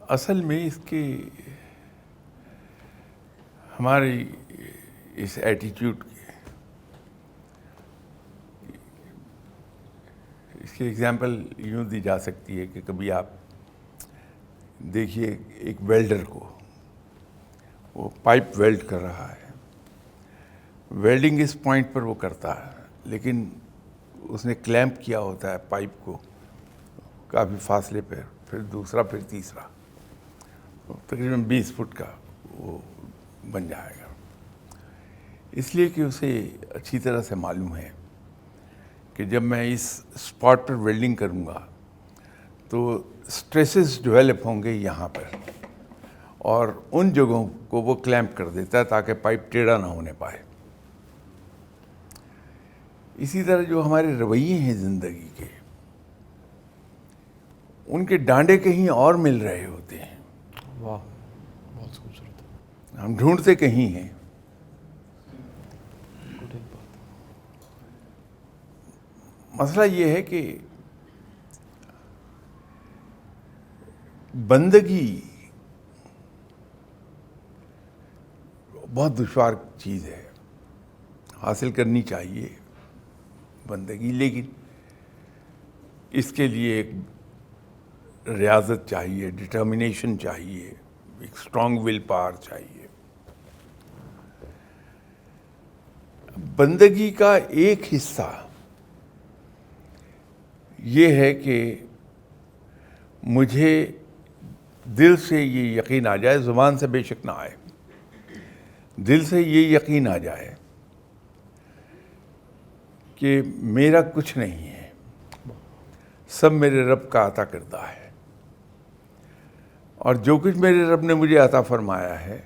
اصل میں اس کے ہماری اس ایٹیٹیوڈ اس کی ایگزامپل یوں دی جا سکتی ہے کہ کبھی آپ دیکھیے ایک ویلڈر کو، وہ پائپ ویلڈ کر رہا ہے، ویلڈنگ اس پوائنٹ پر وہ کرتا ہے، لیکن اس نے کلیمپ کیا ہوتا ہے پائپ کو کافی فاصلے پہ، پھر دوسرا، پھر تیسرا، تقریباً 20 فٹ کا وہ بن جائے گا، اس لیے کہ اسے اچھی طرح سے معلوم ہے کہ جب میں اس اسپاٹ پر ویلڈنگ کروں گا تو سٹریسز ڈیولپ ہوں گے یہاں پر، اور ان جگہوں کو وہ کلیمپ کر دیتا ہے تاکہ پائپ ٹیڑھا نہ ہونے پائے۔ اسی طرح جو ہمارے رویے ہیں زندگی کے، ان کے ڈانڈے کہیں اور مل رہے ہوتے ہیں، واہ، بہت خوبصورت ہے، ہم ڈھونڈتے کہیں ہیں۔ مسئلہ یہ ہے کہ بندگی بہت دشوار چیز ہے، حاصل کرنی چاہیے بندگی، لیکن اس کے لیے ایک ریاضت چاہیے، ڈٹرمنیشن چاہیے، ایک اسٹرانگ ول پاور چاہیے۔ بندگی کا ایک حصہ یہ ہے کہ مجھے دل سے یہ یقین آ جائے، زبان سے بے شک نہ آئے، دل سے یہ یقین آ جائے کہ میرا کچھ نہیں ہے، سب میرے رب کا عطا کردہ ہے، اور جو کچھ میرے رب نے مجھے عطا فرمایا ہے،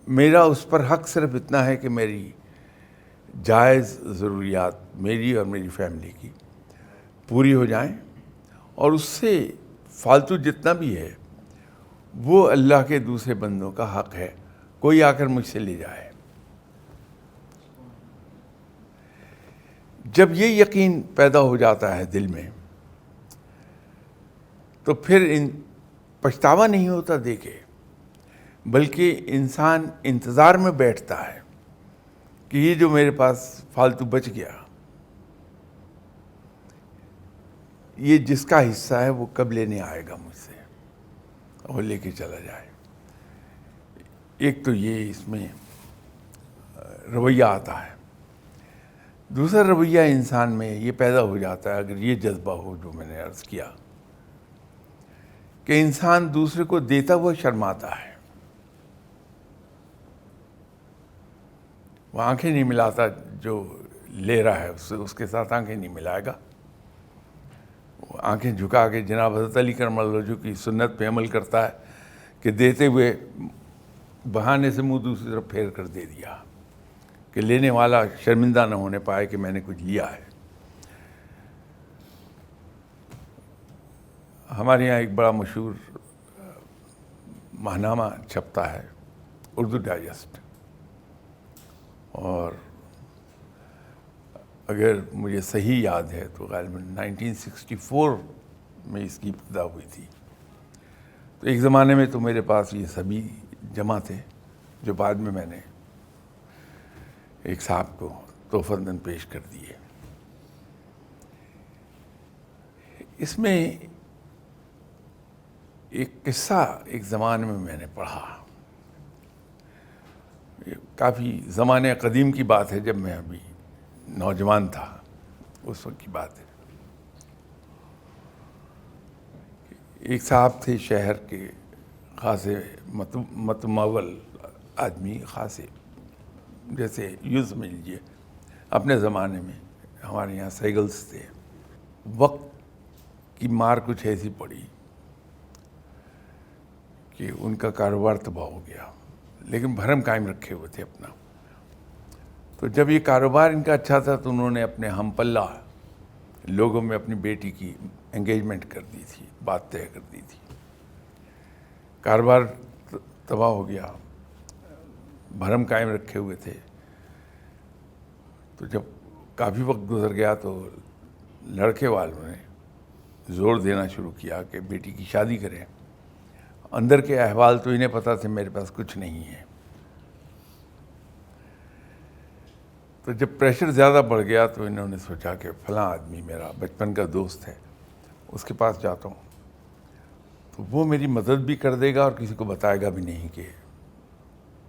میرا اس پر حق صرف اتنا ہے کہ میری جائز ضروریات میری اور میری فیملی کی پوری ہو جائیں، اور اس سے فالتو جتنا بھی ہے وہ اللہ کے دوسرے بندوں کا حق ہے، کوئی آ کر مجھ سے لے جائے۔ جب یہ یقین پیدا ہو جاتا ہے دل میں تو پھر پچھتاوا نہیں ہوتا دیکھے، بلکہ انسان انتظار میں بیٹھتا ہے کہ یہ جو میرے پاس فالتو بچ گیا، یہ جس کا حصہ ہے وہ کب لینے آئے گا مجھ سے اور لے کے چلا جائے۔ ایک تو یہ اس میں رویہ آتا ہے، دوسرا رویہ انسان میں یہ پیدا ہو جاتا ہے، اگر یہ جذبہ ہو جو میں نے عرض کیا، کہ انسان دوسرے کو دیتا ہوا شرماتا ہے، وہ آنکھیں نہیں ملاتا، جو لے رہا ہے اس کے ساتھ آنکھیں نہیں ملائے گا، وہ آنکھیں جھکا کے جناب حضرت علی کرم اللہ وجہہ کی سنت پہ عمل کرتا ہے کہ دیتے ہوئے بہانے سے منہ دوسری طرف پھیر کر دے دیا کہ لینے والا شرمندہ نہ ہونے پائے کہ میں نے کچھ لیا ہے۔ ہمارے یہاں ایک بڑا مشہور ماہنامہ چھپتا ہے، اردو ڈائجسٹ، اور اگر مجھے صحیح یاد ہے تو غالباً 1964 میں اس کی ابتدا ہوئی تھی۔ تو ایک زمانے میں تو میرے پاس یہ سبھی جمع تھے، جو بعد میں نے ایک صاحب کو تحفۃً پیش کر دیے۔ اس میں ایک قصہ ایک زمانے میں نے پڑھا، کافی زمانے قدیم کی بات ہے، جب میں ابھی نوجوان تھا، اس وقت کی بات ہے۔ ایک صاحب تھے شہر کے خاصے متمول آدمی، خاصے جیسے یوں سمجھ لیجیے اپنے زمانے میں ہمارے یہاں سیگلز تھے۔ وقت کی مار کچھ ایسی پڑی کہ ان کا کاروبار تباہ ہو گیا، لیکن بھرم قائم رکھے ہوئے تھے اپنا۔ تو جب یہ کاروبار ان کا اچھا تھا تو انہوں نے اپنے ہم پلہ لوگوں میں اپنی بیٹی کی انگیجمنٹ کر دی تھی، بات طے کر دی تھی۔ کاروبار تباہ ہو گیا، بھرم قائم رکھے ہوئے تھے۔ تو جب کافی وقت گزر گیا تو لڑکے والوں نے زور دینا شروع کیا کہ بیٹی کی شادی کریں. اندر کے احوال تو انہیں پتہ تھے میرے پاس کچھ نہیں ہے. تو جب پریشر زیادہ بڑھ گیا تو انہوں نے سوچا کہ فلاں آدمی میرا بچپن کا دوست ہے, اس کے پاس جاتا ہوں تو وہ میری مدد بھی کر دے گا اور کسی کو بتائے گا بھی نہیں کہ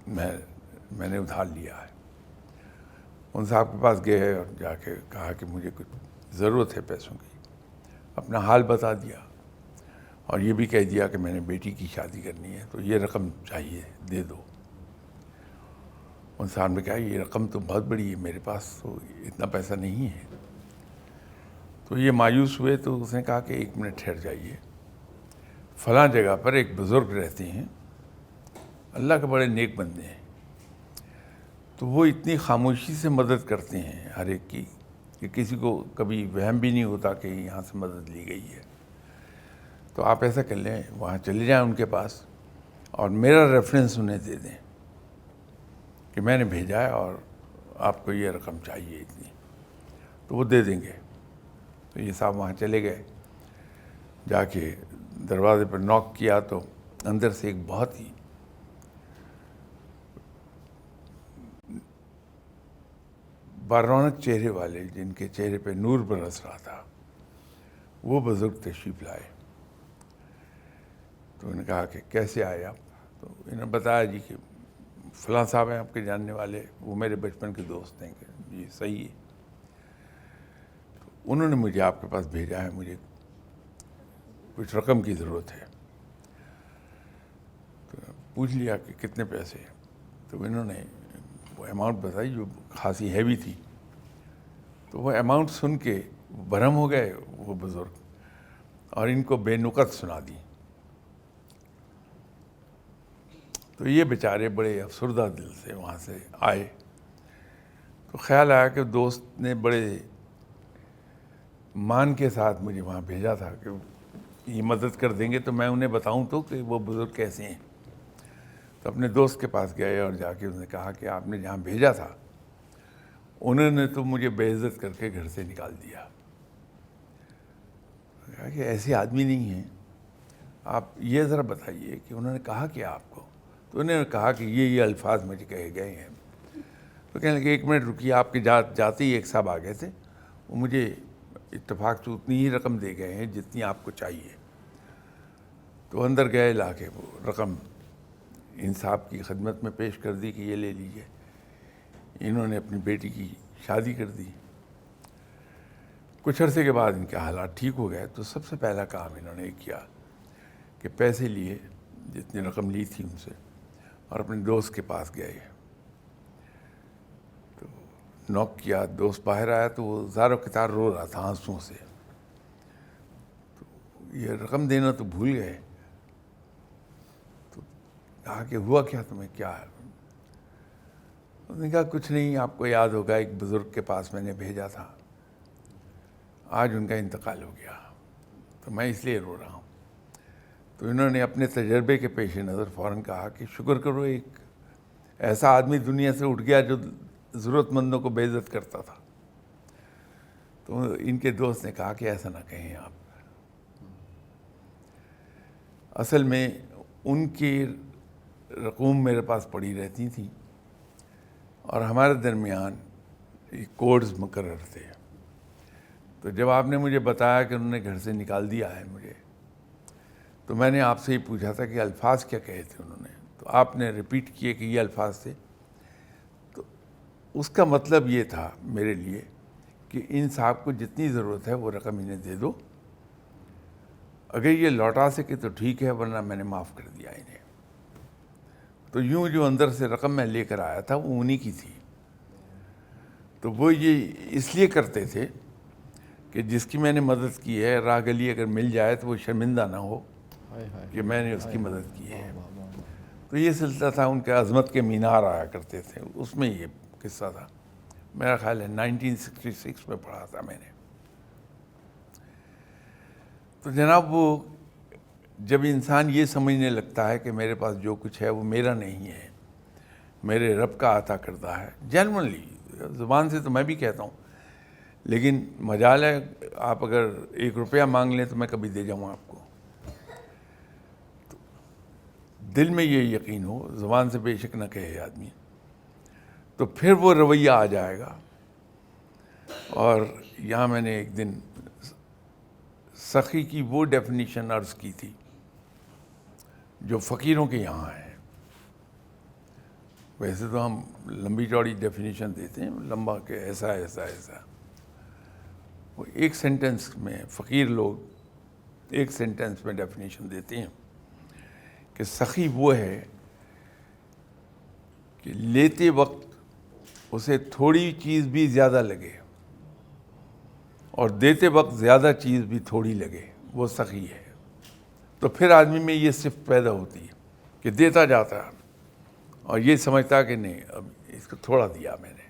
میں نے ادھار لیا ہے. ان صاحب کے پاس گئے اور جا کے کہا کہ مجھے کچھ ضرورت ہے پیسوں کی. اپنا حال بتا دیا اور یہ بھی کہہ دیا کہ میں نے بیٹی کی شادی کرنی ہے تو یہ رقم چاہیے, دے دو. ان صاحب نے کہا یہ رقم تو بہت بڑی ہے, میرے پاس تو اتنا پیسہ نہیں ہے. تو یہ مایوس ہوئے تو اس نے کہا کہ 1 منٹ ٹھہر جائیے, فلاں جگہ پر ایک بزرگ رہتے ہیں, اللہ کے بڑے نیک بندے ہیں, تو وہ اتنی خاموشی سے مدد کرتے ہیں ہر ایک کی کہ کسی کو کبھی وہم بھی نہیں ہوتا کہ یہاں سے مدد لی گئی ہے. تو آپ ایسا کر لیں, وہاں چلے جائیں ان کے پاس اور میرا ریفرنس انہیں دے دیں کہ میں نے بھیجا ہے اور آپ کو یہ رقم چاہیے اتنی, تو وہ دے دیں گے. تو یہ صاحب وہاں چلے گئے, جا کے دروازے پر نوک کیا تو اندر سے ایک بہت ہی بارونق چہرے والے, جن کے چہرے پہ نور برس رہا تھا, وہ بزرگ تشریف لائے. تو انہوں نے کہا کہ کیسے آئے آپ؟ تو انہوں نے بتایا جی کہ فلاں صاحب ہیں آپ کے جاننے والے, وہ میرے بچپن کے دوست ہیں. کہ جی صحیح ہے. تو انہوں نے مجھے آپ کے پاس بھیجا ہے, مجھے کچھ رقم کی ضرورت ہے. تو پوچھ لیا کہ کتنے پیسے. تو انہوں نے وہ اماؤنٹ بتائی جو خاصی ہیوی تھی. تو وہ اماؤنٹ سن کے برہم ہو گئے وہ بزرگ, اور ان کو بے نقط سنا دی. تو یہ بیچارے بڑے افسردہ دل سے وہاں سے آئے. تو خیال آیا کہ دوست نے بڑے مان کے ساتھ مجھے وہاں بھیجا تھا کہ یہ مدد کر دیں گے تو میں انہیں بتاؤں تو کہ وہ بزرگ کیسے ہیں. تو اپنے دوست کے پاس گئے اور جا کے انہوں نے کہا کہ آپ نے جہاں بھیجا تھا انہوں نے تو مجھے بے عزت کر کے گھر سے نکال دیا. کہا کہ ایسے آدمی نہیں ہیں, آپ یہ ذرا بتائیے کہ انہوں نے کہا کیا آپ کو؟ تو انہوں نے کہا کہ یہ الفاظ مجھے کہے گئے ہیں. تو کہنے لگے 1 منٹ رکیے, آپ کے جاتے ہی ایک صاحب آ گئے تھے, وہ مجھے اتفاق سے اتنی ہی رقم دے گئے ہیں جتنی آپ کو چاہیے. تو اندر گئے, لا کے وہ رقم ان صاحب کی خدمت میں پیش کر دی کہ یہ لے لیجیے. انہوں نے اپنی بیٹی کی شادی کر دی. کچھ عرصے کے بعد ان کے حالات ٹھیک ہو گئے. تو سب سے پہلا کام انہوں نے کیا کہ پیسے لیے, جتنی رقم لی تھی ان سے, اور اپنے دوست کے پاس گئے. تو نوک کیا, دوست باہر آیا تو وہ زار و قطار رو رہا تھا آنسوؤں سے. تو یہ رقم دینا تو بھول گئے. تو کہا کہ ہوا کیا تمہیں, کیا ہے؟ انہوں نے کہا کچھ نہیں, آپ کو یاد ہوگا ایک بزرگ کے پاس میں نے بھیجا تھا, آج ان کا انتقال ہو گیا, تو میں اس لیے رو رہا ہوں. تو انہوں نے اپنے تجربے کے پیش نظر فوراً کہا کہ شکر کرو ایک ایسا آدمی دنیا سے اٹھ گیا جو ضرورت مندوں کو بے عزت کرتا تھا. تو ان کے دوست نے کہا کہ ایسا نہ کہیں آپ. اصل میں ان کی رقوم میرے پاس پڑی رہتی تھیں اور ہمارے درمیان کوڈز مقرر تھے. تو جب آپ نے مجھے بتایا کہ انہوں نے گھر سے نکال دیا ہے مجھے, تو میں نے آپ سے ہی پوچھا تھا کہ الفاظ کیا کہے تھے انہوں نے. تو آپ نے ریپیٹ کیے کہ یہ الفاظ تھے. تو اس کا مطلب یہ تھا میرے لیے کہ ان صاحب کو جتنی ضرورت ہے وہ رقم انہیں دے دو, اگر یہ لوٹا سکے تو ٹھیک ہے, ورنہ میں نے معاف کر دیا انہیں. تو یوں جو اندر سے رقم میں لے کر آیا تھا وہ انہی کی تھی. تو وہ یہ اس لیے کرتے تھے کہ جس کی میں نے مدد کی ہے راہ گلی اگر مل جائے تو وہ شرمندہ نہ ہو کہ میں نے اس کی مدد کی ہے. تو یہ سلسلہ تھا. ان کے عظمت کے مینار آیا کرتے تھے, اس میں یہ قصہ تھا. میرا خیال ہے 1966 میں پڑھا تھا میں نے. تو جناب وہ جب انسان یہ سمجھنے لگتا ہے کہ میرے پاس جو کچھ ہے وہ میرا نہیں ہے, میرے رب کا عطا کردہ ہے, جنرلی زبان سے تو میں بھی کہتا ہوں, لیکن مجال ہے آپ اگر 1 روپیہ مانگ لیں تو میں کبھی دے جاؤں آپ کو. تو دل میں یہ یقین ہو, زبان سے بے شک نہ کہے آدمی, تو پھر وہ رویہ آ جائے گا. اور یہاں میں نے ایک دن سخی کی وہ ڈیفینیشن عرض کی تھی جو فقیروں کے یہاں ہے. ویسے تو ہم لمبی چوڑی ڈیفینیشن دیتے ہیں, لمبا کہ ایسا ایسا ایسا. وہ ایک سینٹنس میں فقیر لوگ ایک سینٹنس میں ڈیفینیشن دیتے ہیں کہ سخی وہ ہے کہ لیتے وقت اسے تھوڑی چیز بھی زیادہ لگے اور دیتے وقت زیادہ چیز بھی تھوڑی لگے, وہ سخی ہے. تو پھر آدمی میں یہ صفت پیدا ہوتی ہے کہ دیتا جاتا اور یہ سمجھتا کہ نہیں اب اس کو تھوڑا دیا میں نے,